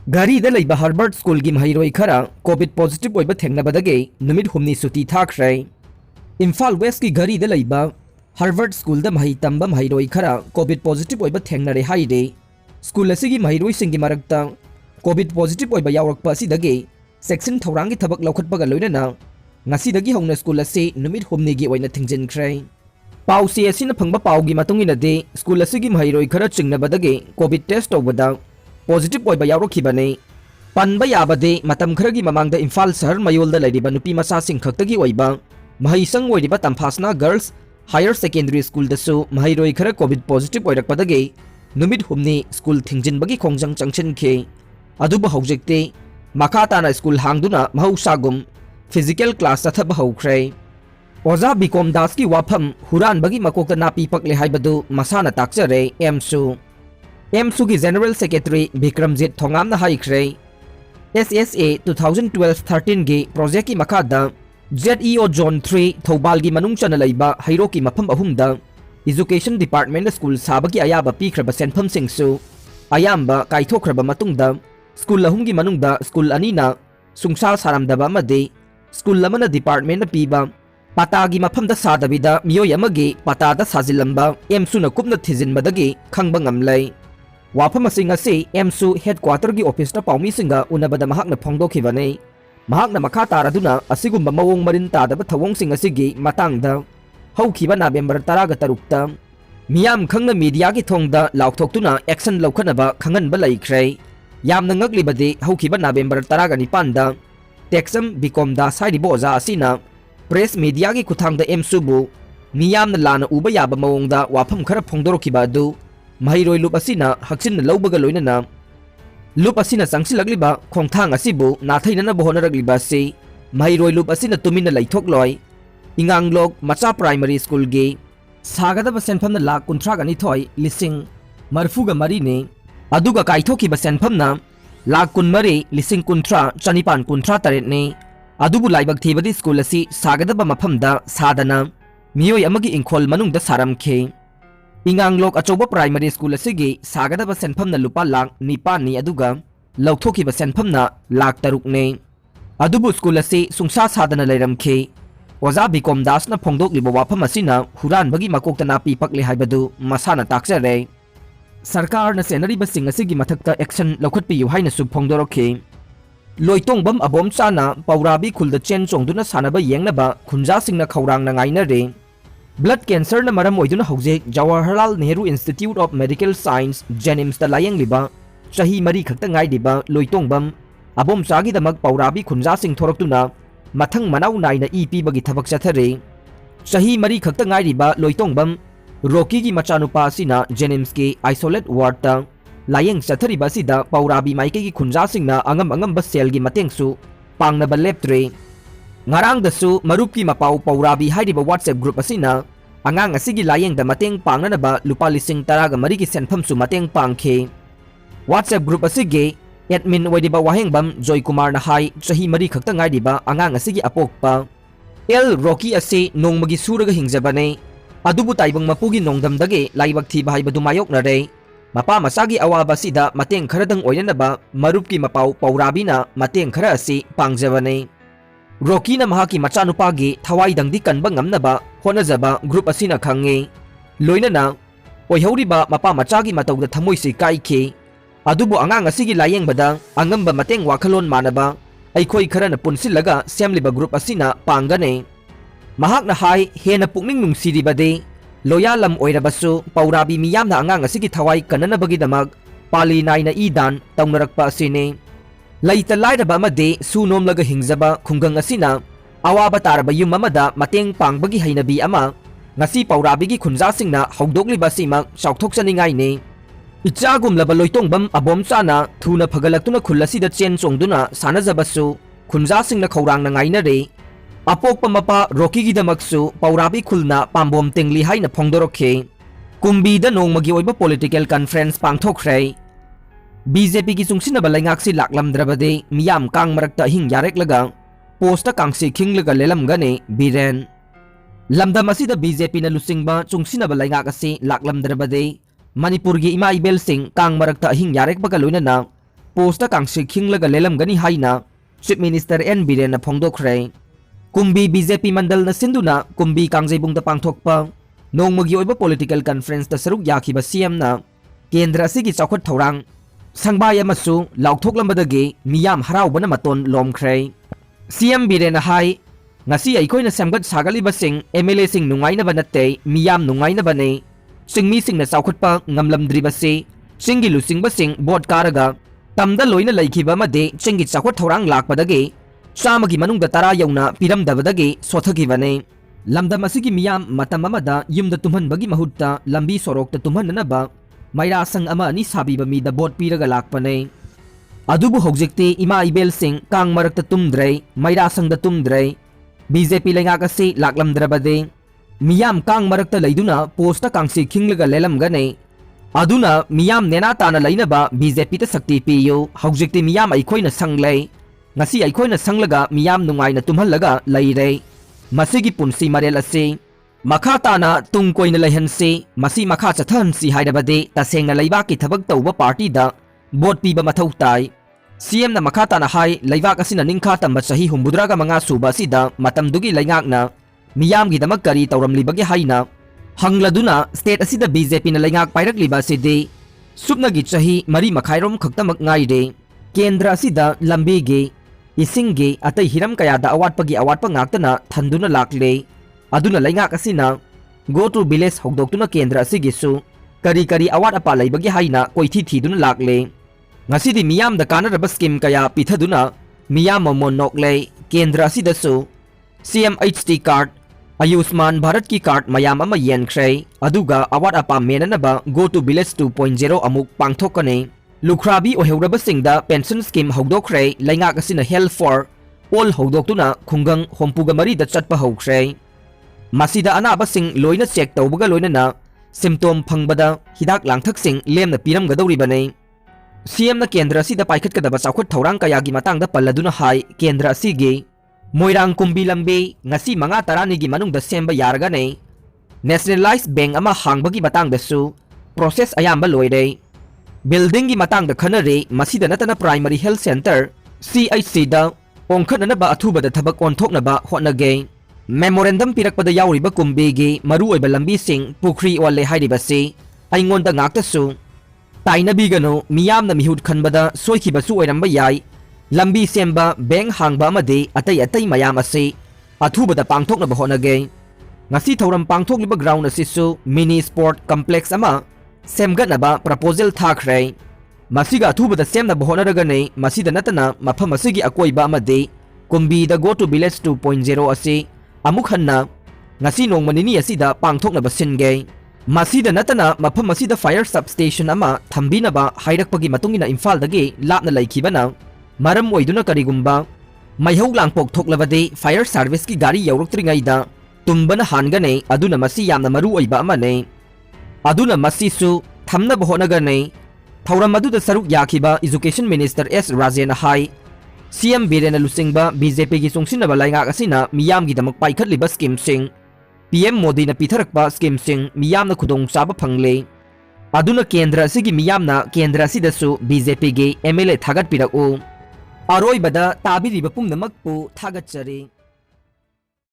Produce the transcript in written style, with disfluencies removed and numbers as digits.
Gari da leiba Harvard School gi mahiroi khara COVID positive oiba thengnabadage numit humni suti thakrai. Imphal West ki gari da leiba Harvard School da mahi tamba mahiroi khara COVID positive oiba thengnare haide. School asigi mahiroi singi marakta COVID positive oiba yawrakpa asidage section thaurangi thabak laukhatpaga loinana ngasidagi hauna school ase numit humni gi oina thingjinkhrai. Pau se asina phangba pau gi matungina de school asigi mahiroi khara chingnabadage COVID test tawbada positive oiba yaurokibane panba yabade matam kharagi mamangda Imphal sahar mayolda leriba nupi masa sing khaktagi oiba mahisang oiriba Tampasna Girls Higher Secondary School dasu mahiroi khara COVID positive oirakpadage numit humni school thingjinbagi khongjang changchenke aduba hojekte makatana school hangduna mahausagum physical class athaba haukhrai Oza Bikom Das ki wafam huran bagi makokta napi pakle haibadu masana takjare emsu MSU की General Secretary Bikramjit Thongam na haikhrei SSA 2012-13 gi project ki makada ZEO Zone 3 Thobal gi manung chana leiba hairo ki mafam ahumda Education Department school sabagi ayaba pikraba senpham singsu ayamba kaithokraba matungda school lahum gi manungda school anina sungsal saramdaba amade school lamana department na piba pata gi mafam da sadabida miyoi amagi pata da sajilamba MSU na kupna thijinbadagi khangba ngamlai Wafam asing asi MSU headquarter gi office na paumi singa unabada mahak na phongdokhibane mahak na makha taraduna asigumba mawong marin tadaba thawong sing asigi matangda haukiba November 13 ta miyam khangna media gi thongda laukthokuna action laukhanaba khanganba laikhrei yamna ngaglibade haukiba November 19 da Texam Bikom Da Saidi Boza asina press media gi kuthangda MSU bu miyamna lana uba yaba mawongda wafam khara phongdorokhiba adu mahiroi lup asina haksin laubaga loinana lup asina sangsilagliba khongthang asibu nathainana bohonaragliba se mahiroi lup asina tumina laithokloi inganglok macha primary school ge sagadaba senphamna lakh 39 lising marfuga mari ne aduga kaithokiba senphamna lakh 13 lising 13 chanipan 13 ne adubu laibak thibadi school asi sagadaba maphamda sadana miyoi amagi ingkhol manungda saramkhe Inganglok achoba primary school asigi sagadaba senpham na lupa lakh 9 ni aduga lauthokiba senpham na lakh 3 ne adubu school asi sungsa sadana leiramkhe Oza Bikom Das na phongdokliba wafam asina huran bagi makokta napi pakle haibadu masana takjare sarkar na senariba sing asigi mathakta action laukhatpi yu haina su phongdorokhe loitongbam abom chana paurabi khulda chen chongduna sanaba yengnaba khunja singna khawrang na ngainare Blood cancer na maram oiduna hojek Jawaharlal Nehru Institute of Medical Science Jenims da layang liba chahi mari khakta ngai diba loitongbam abom chagi damak paurabi khunja sing thoraktuna mathang manau naina EP bagi thabak chathare chahi mari khakta ngai diba loitongbam Rocky gi machanupa sina Jenims ke isolate ward ta layang chathari ba sida paurabi maike gi khunja singna angam ba sel gi matengsu pangna ba leptre Ngarang dasu marup ki mapau paurabi haidiba WhatsApp group asina angang asigi layeng da mateng pangnana ba lupa lising taraga marigi senpham su mateng pangkhe WhatsApp group asigi admin waidiba wahengbam Joy Kumar na hai chahi mari khakta ngai diba angang asigi apokpa El Rocky ase nongmagi suraga hingjabane adubu taibang mapugi nongdam dage laibak thi bahai badu mayok na re mapa masagi awaba sida mateng kharadang oinana ba marup ki mapau paurabi na mateng khara ase pangjabane Rocky na mahaki machanupagi thawai dangdi kanba ngamnaba honajaba group asina khange loinana oihoriba mapa machagi matauda thamoi se kaikhe adubu angang asigi layeng bada angamba mateng wakhalon manaba aikhoi kharana punsilaga semliba group asina pangane mahakna hai hena pukning nungsiribade loyalam oirabasu paurabi miyamna angang asigi thawai kananabagi damak pali naina idan taunarakpa asine Laita lairaba amade su nomlaga hingjaba khungang asina awaba taraba yum amada mateng pangbagi hainabi ama ngasi paurabigi khunja singna hogdogliba simak chauthokchaningai ne ichagum laba loitongbam abom chana thuna phagalaktuna khulasida chen chongduna sanajabasu khunja singna khawrang na ngaina re apokpa mapa Rocky gi damaksu paurabi khulna pambom tengli haina phongdorokhe kumbi da nongmagi oiba political conference pangthokhrei BJP ki sungsina balaingak si laklamdrabade miyam kang marakta hing yarek laga posta kangsi king laga lelam gane biren lamdam asida BJP na lusingba sungsina balaingak asi laklamdrabade Manipur gi ima ibel sing kang marakta hing yarek baga loinana post कांगसी खिंगलगा लेलमगनी हाइना chief minister N Biren फोंदोखरे Kumbi BJP mandal न सिंधुना कुंभी कांगजेबुंग पांगथोकपा नोंमगी ओइबा political conference सरुक याखिबा CM ना केंद्र असिगी चौखट थौरांग संबाय अमसु लाउथोकलंबदगी मियाम हराउबना मतोन लोमख्रे सीएम बीरेन हाई ngasi aikoina samgat sagaliba sing MLA sing nungainaba natte miyam nungainaba ne singmi singna chaukhotpa ngamlamdriba se singi lusingba sing board karaga tamda loina laikhiba made singi chaukhot thorang lakpadagi chamagi manungda tara yauna piramdabadagi sothagibane lamdam asigi miyam matam amada yumda tumhanbagi mahutta lambi sorokta tumhananaba maira sang ama ani sabiba mida board piraga lakpane adubu hogjekti ima ibel sing kang marakta tumdrei maira sangda tumdrei BJP लेंगाकसी लाकलमद्रबदे मियाम कांग मरक्ता लैदुना post कांगसी खिंगलगा लेलमगने अदुना मियाम नेना ताना लैनबा बीजेपी ता शक्ति पियो हौजिक्ति मियाम अइखोइना संगलै ngasi अइखोइना संगलगा मियाम नुंगाइना तुमहलगा लैरे मसिगी पुंसी मरेल असे मखा ताना तुंग कोइना लैहनसे मसी मखा चथहनसी हाइरबदे तसेंगना लैबाकी थबक तौबा पार्टी दा बोट पीबा मथौ ताई CM na makata na hai laibak asina ningkha tamba sahi humbudraga manga suba sida matamdugi laingakna miyam gi damak kari tawramlibagi haina hangladuna state asida BJP na laingak pairakliba sidi supna gi chahi mari makhairom khaktamak ngaide kendra asida lambi gi ising gi atai hiram kaya da awatpagi awatpa ngaktana thanduna lakle aduna laingak asina go to village hogdoktuna kendra asigi su kari kari awat apa laibagi haina koithi thiduna lakle ngasi miyam da kanaraba scheme kaya pithaduna miyam monokle kendra asidassu CM HD card Ayushman Bharat ki card mayam ama yenkhrei aduga awat apa menanaba go to village 2.0 amuk pangthokane lukhrabi oheuraba singda pension scheme hogdokhrei laingak asina health for all hogdoktuna khungang hompuga mari da chatpa hokhrei masida anaba sing loina check tawbaga loina na symptom phangbada hidak langthak sing lemna piramgadawribane CM na kendra asida paikhatkadaba chaukhot thorang kayagi matangda palladuna hai kendra asigi moirang kumbi lambe ngasi manga tarani gi manungda semba yarga ne nationalized bank ama hangbagi matangda su process ayamba loire building gi matangda khanare masida natana primary health center CHC da ongkhanana ba athuba da thabak onthokna ba hotnage memorandum pirakpada yauriba kumbi gi maru oiba lambi sing pukri wale hairiba se aingonda ngakta su ताइनबीगनो मियामना मिहुट खनबदा सोइखिबसु ओइरंबा याई लंबी सेंबा bank हांगबा अमदे अतै अतै मयाम असे अथुबदा पांगथोकनबा होनगे ngasi थौरम पांगथोकलिबा ग्राउंड असिसु मिनी स्पोर्ट कॉम्प्लेक्स अमा सेमगनबा प्रपोजल थाखरै मसिगा अथुबदा सेमनबा होनरगने मसिदा नतना मफम असिगी अकोइबा अमदे कुंबीदा गो टू विलेज 2.0 असे अमुक हन्ना ngasi नोंगमनिनी असिदा पांगथोकनबा सिनगे masida natana mafam asida fire substation ama thambinaba hairakpagi matungina imphal dagi lapna laikhibana maram oiduna karigumba maihau langpok thoklabade fire service ki gari yauraktringai da tumbana hangane aduna masi yamna maru oiba amane aduna masi su thamna bohonagane thauram aduda saruk yakhiba education minister S Rajena hai CM Birena Lusingba BJP gi sungsinaba laingak asina miyam gi damak paikhatliba scheme sing PM Modi na pitharakpa scheme sing miyamna khudong chaba phangle aduna kendra asigi miyamna kendra asidasu BJP gi MLA thagat piraku aroi bada tabiriba pumnamakpu thagatchari